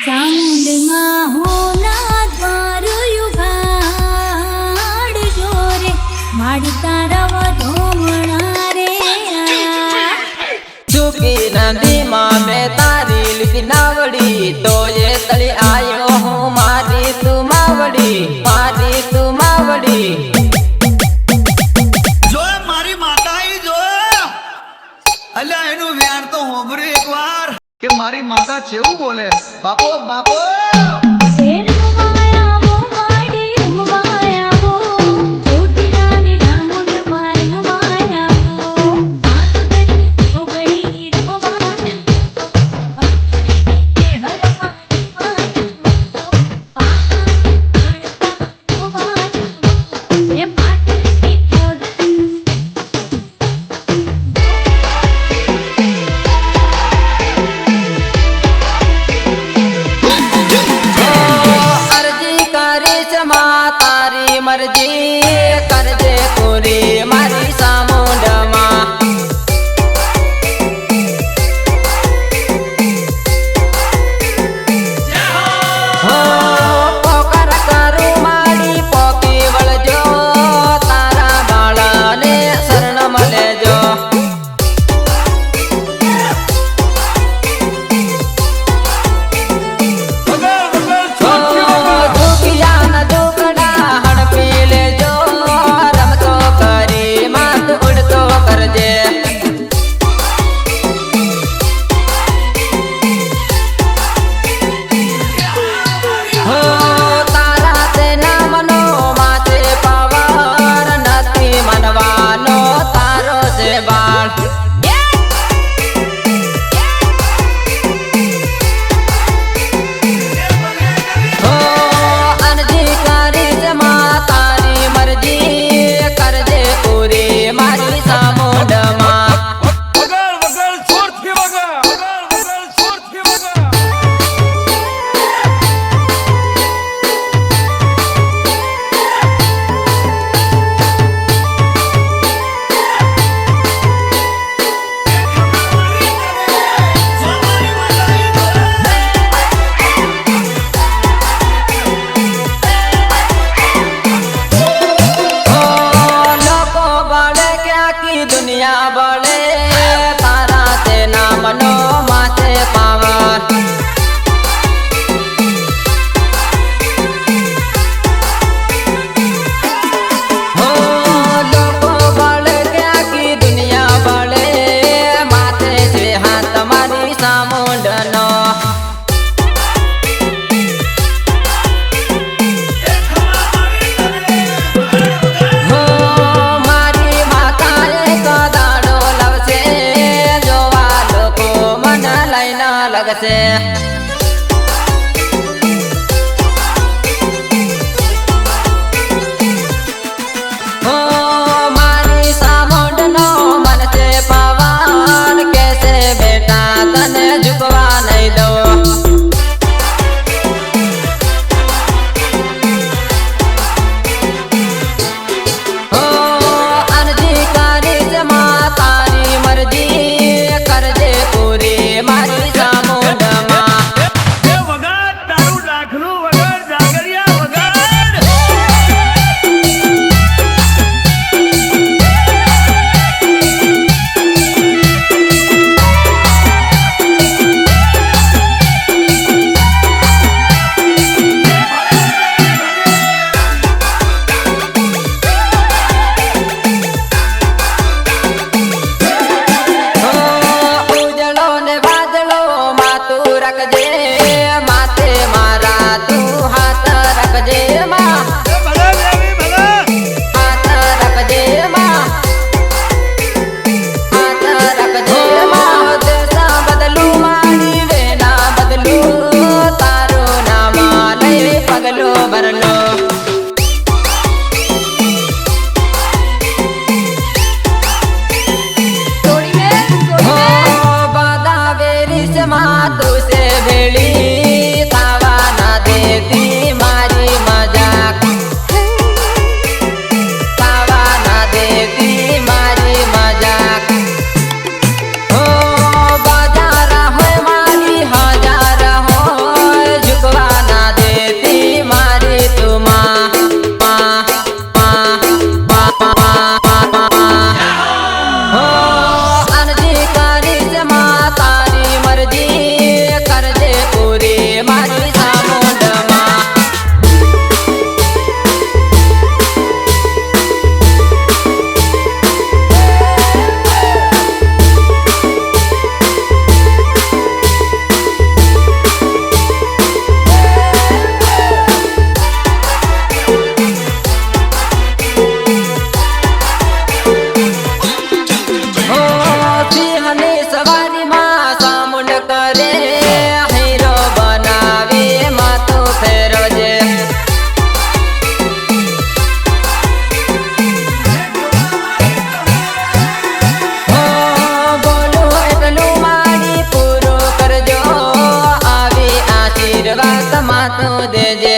ચામુંડમાં હોના દ્વારયું ગાડજો રે માડી તારા વધોમણા રે ચૂકી નદીમાં મેં તારી લીધી નાવડી તો એ તળી આયો હું મારી તું માવડી જો મારી માતા જો અલ્યા એનું વ્યાર તો હોભરે એકવાર કે મારી માતા કેવું બોલે બાપો બાપો તારી મરજી કરજે પૂરી મારી સામુંડમાં પોકાર કરું માડી પોકી વળજો તારા બાળાને શરણ મળેજો दुनिया बड़े तारा ते नामनो माथे पावन हो लोगो बड़े क्या की दुनिया बड़े माथे से हाथ तुम्हारी सामुंडनो लगसे हो मारी सामुंडनो मन से पावन कैसे बेटा तने झुकवा नहीं दो हो अर्जी करी जमा तारी मर्जी करजे पूरी मारी माते मारा तू हाथ रख जे माँ हाथ रख जे माँ हाथ रख जे माँ देशा बदलू मारी वेना बदलू तारो नाम लय पगलो भरलो तू से भेड़ी तावा ना देती मारी मजाक तावा ना देती मारी मजाक हो बाजार हो मारी हजार हो તું દેજે